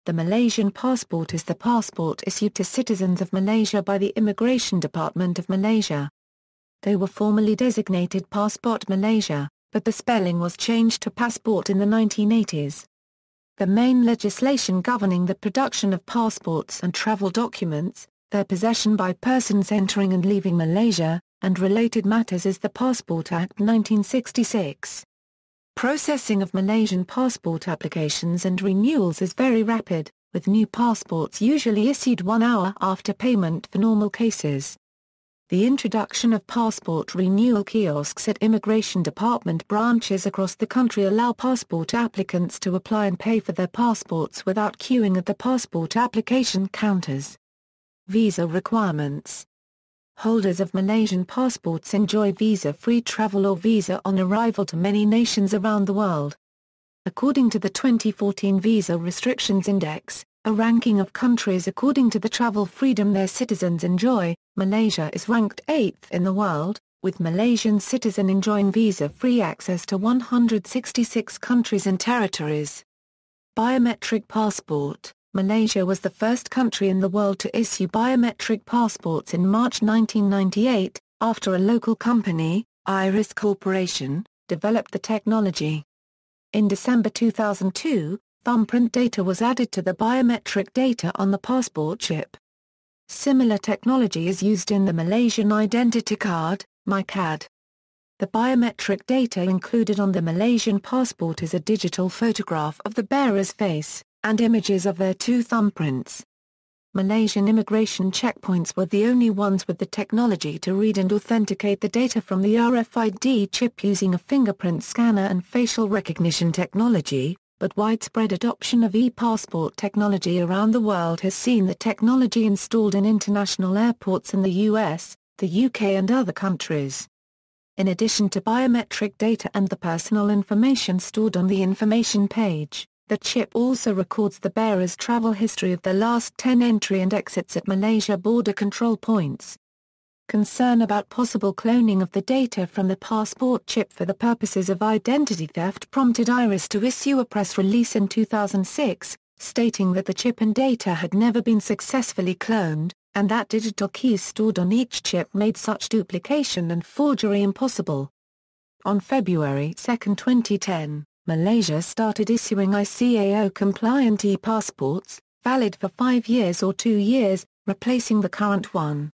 The Malaysian passport is the passport issued to citizens of Malaysia by the Immigration Department of Malaysia. They were formerly designated Paspot Malaysia, but the spelling was changed to Pasport in the 1980s. The main legislation governing the production of passports and travel documents, their possession by persons entering and leaving Malaysia, and related matters is the Pasport Act 1966. Processing of Malaysian passport applications and renewals is very rapid, with new passports usually issued 1 hour after payment for normal cases. The introduction of passport renewal kiosks at Immigration Department branches across the country allow passport applicants to apply and pay for their passports without queuing at the passport application counters. Visa requirements. Holders of Malaysian passports enjoy visa-free travel or visa on arrival to many nations around the world. According to the 2014 Visa Restrictions Index, a ranking of countries according to the travel freedom their citizens enjoy, Malaysia is ranked 8th in the world, with Malaysian citizens enjoying visa-free access to 166 countries and territories. Biometric passport. Malaysia was the first country in the world to issue biometric passports in March 1998, after a local company, Iris Corporation, developed the technology. In December 2002, thumbprint data was added to the biometric data on the passport chip. Similar technology is used in the Malaysian Identity Card, MyCard. The biometric data included on the Malaysian passport is a digital photograph of the bearer's face, and images of their 2 thumbprints. Malaysian immigration checkpoints were the only ones with the technology to read and authenticate the data from the RFID chip using a fingerprint scanner and facial recognition technology, but widespread adoption of e-passport technology around the world has seen the technology installed in international airports in the US, the UK and other countries. In addition to biometric data and the personal information stored on the information page, the chip also records the bearer's travel history of the last 10 entry and exits at Malaysia border control points. Concern about possible cloning of the data from the passport chip for the purposes of identity theft prompted Iris to issue a press release in 2006, stating that the chip and data had never been successfully cloned, and that digital keys stored on each chip made such duplication and forgery impossible. On February 2, 2010, Malaysia started issuing ICAO-compliant e-passports, valid for 5 years or 2 years, replacing the current one.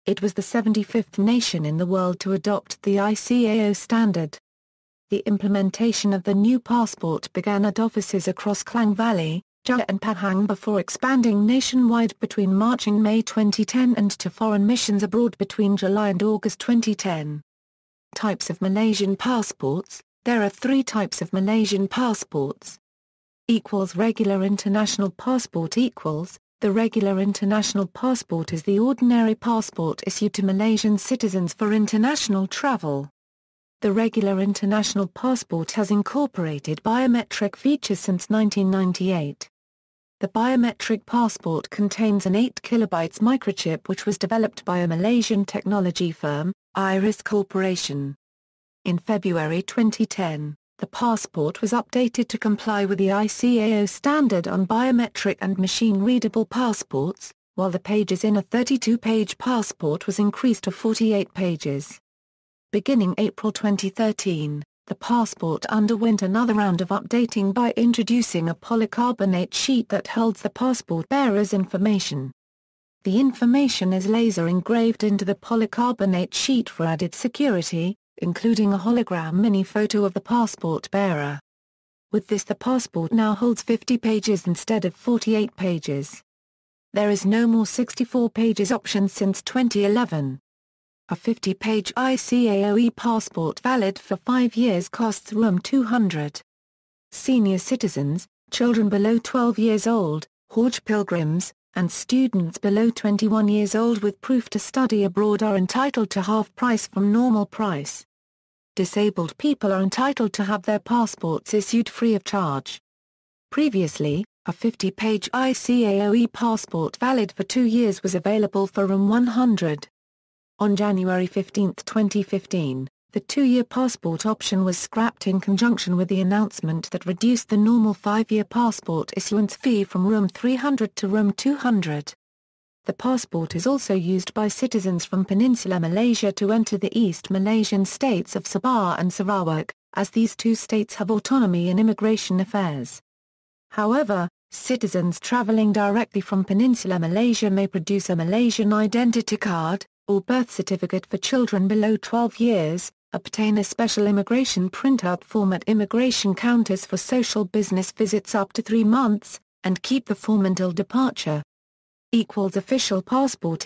It was the 75th nation in the world to adopt the ICAO standard. The implementation of the new passport began at offices across Klang Valley, Johor and Pahang before expanding nationwide between March and May 2010 and to foreign missions abroad between July and August 2010. Types of Malaysian passports. There are 3 types of Malaysian passports. Regular international passport. The regular international passport is the ordinary passport issued to Malaysian citizens for international travel. The regular international passport has incorporated biometric features since 1998. The biometric passport contains an 8 kilobytes microchip which was developed by a Malaysian technology firm, Iris Corporation. In February 2010, the passport was updated to comply with the ICAO standard on biometric and machine-readable passports, while the pages in a 32-page passport was increased to 48 pages. Beginning April 2013, the passport underwent another round of updating by introducing a polycarbonate sheet that holds the passport bearer's information. The information is laser engraved into the polycarbonate sheet for added security, including a hologram mini photo of the passport bearer. With this, the passport now holds 50 pages instead of 48 pages. There is no more 64 pages option since 2011. A 50-page ICAO e-passport valid for 5 years costs Rs 200. Senior citizens, children below 12 years old, Hajj pilgrims, and students below 21 years old with proof to study abroad are entitled to half price from normal price. Disabled people are entitled to have their passports issued free of charge. Previously, a 50-page ICAO e-passport valid for 2 years was available for Rs 100. On January 15, 2015, the 2-year passport option was scrapped in conjunction with the announcement that reduced the normal 5-year passport issuance fee from Rs300 to Rs200. The passport is also used by citizens from Peninsular Malaysia to enter the East Malaysian states of Sabah and Sarawak, as these two states have autonomy in immigration affairs. However, citizens travelling directly from Peninsular Malaysia may produce a Malaysian identity card, or birth certificate for children below 12 years, obtain a special immigration printout form at immigration counters for social business visits up to 3 months, and keep the form until departure. Official passport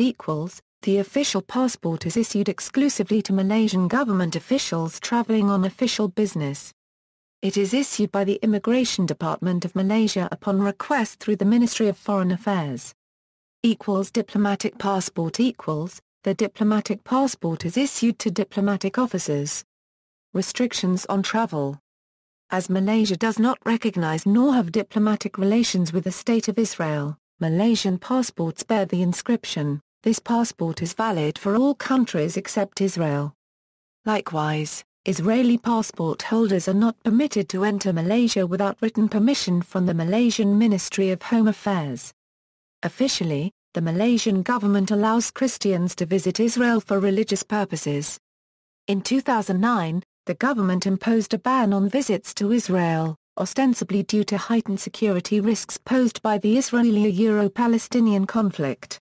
the official passport is issued exclusively to Malaysian government officials travelling on official business. It is issued by the Immigration Department of Malaysia upon request through the Ministry of Foreign Affairs. Diplomatic passport the diplomatic passport is issued to diplomatic officers. Restrictions on travel. As Malaysia does not recognize nor have diplomatic relations with the State of Israel, Malaysian passports bear the inscription, "This passport is valid for all countries except Israel." Likewise, Israeli passport holders are not permitted to enter Malaysia without written permission from the Malaysian Ministry of Home Affairs. Officially, the Malaysian government allows Christians to visit Israel for religious purposes. In 2009, the government imposed a ban on visits to Israel, ostensibly due to heightened security risks posed by the Israeli-Euro-Palestinian conflict.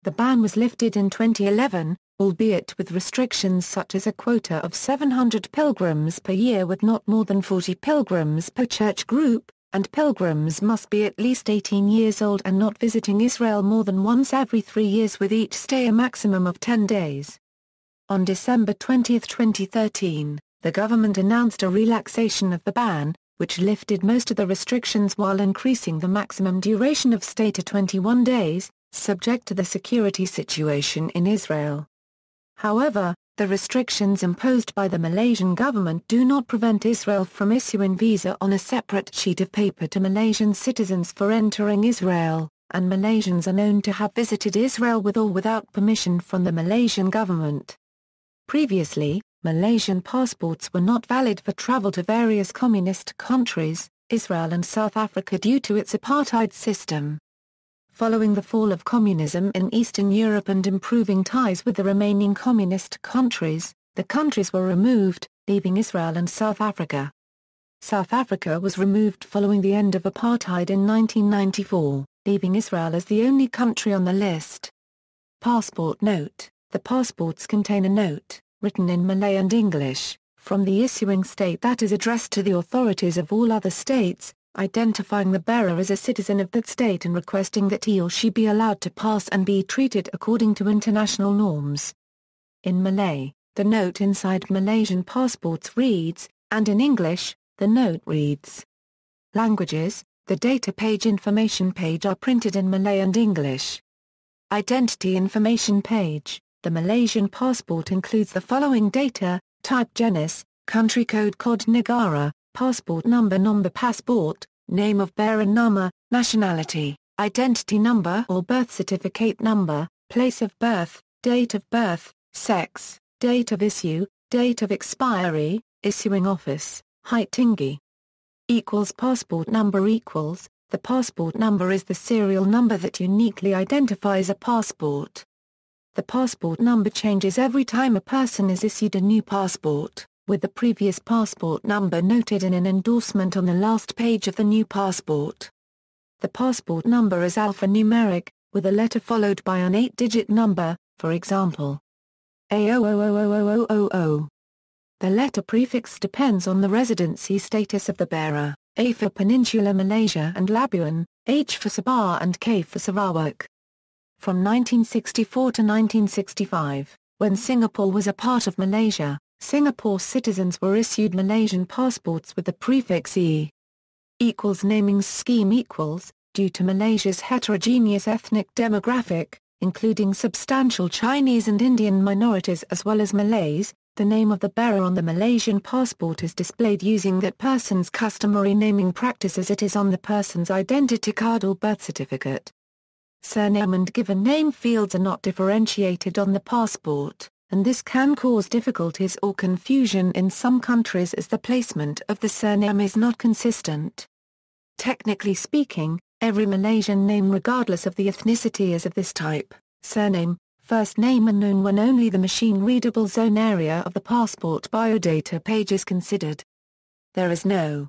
The ban was lifted in 2011, albeit with restrictions such as a quota of 700 pilgrims per year with not more than 40 pilgrims per church group, and pilgrims must be at least 18 years old and not visiting Israel more than once every 3 years, with each stay a maximum of 10 days. On December 20, 2013, the government announced a relaxation of the ban, which lifted most of the restrictions while increasing the maximum duration of stay to 21 days, subject to the security situation in Israel. However, the restrictions imposed by the Malaysian government do not prevent Israel from issuing visa on a separate sheet of paper to Malaysian citizens for entering Israel, and Malaysians are known to have visited Israel with or without permission from the Malaysian government. Previously, Malaysian passports were not valid for travel to various communist countries, Israel and South Africa, due to its apartheid system. Following the fall of communism in Eastern Europe and improving ties with the remaining communist countries, the countries were removed, leaving Israel and South Africa. South Africa was removed following the end of apartheid in 1994, leaving Israel as the only country on the list. Passport note: the passports contain a note, written in Malay and English, from the issuing state that is addressed to the authorities of all other states, identifying the bearer as a citizen of that state and requesting that he or she be allowed to pass and be treated according to international norms. In Malay, the note inside Malaysian passports reads, and in English, the note reads. Languages: the data page, information page are printed in Malay and English. Identity information page: the Malaysian passport includes the following data: type, genus, country code, code negara, passport number, number passport, name of bearer, nama, nationality, identity number or birth certificate number, place of birth, date of birth, sex, date of issue, date of expiry, issuing office, height, tinggi. Passport number equals, the passport number is the serial number that uniquely identifies a passport. The passport number changes every time a person is issued a new passport, with the previous passport number noted in an endorsement on the last page of the new passport. The passport number is alphanumeric, with a letter followed by an 8-digit number, for example, A000000. The letter prefix depends on the residency status of the bearer, A for Peninsular Malaysia and Labuan, H for Sabah and K for Sarawak. From 1964 to 1965, when Singapore was a part of Malaysia, Singapore citizens were issued Malaysian passports with the prefix E. Naming scheme equals, due to Malaysia's heterogeneous ethnic demographic, including substantial Chinese and Indian minorities as well as Malays, the name of the bearer on the Malaysian passport is displayed using that person's customary naming practice as it is on the person's identity card or birth certificate. Surname and given name fields are not differentiated on the passport, and this can cause difficulties or confusion in some countries as the placement of the surname is not consistent. Technically speaking, every Malaysian name regardless of the ethnicity is of this type: surname, first name and known when only the machine-readable zone area of the passport biodata page is considered. There is no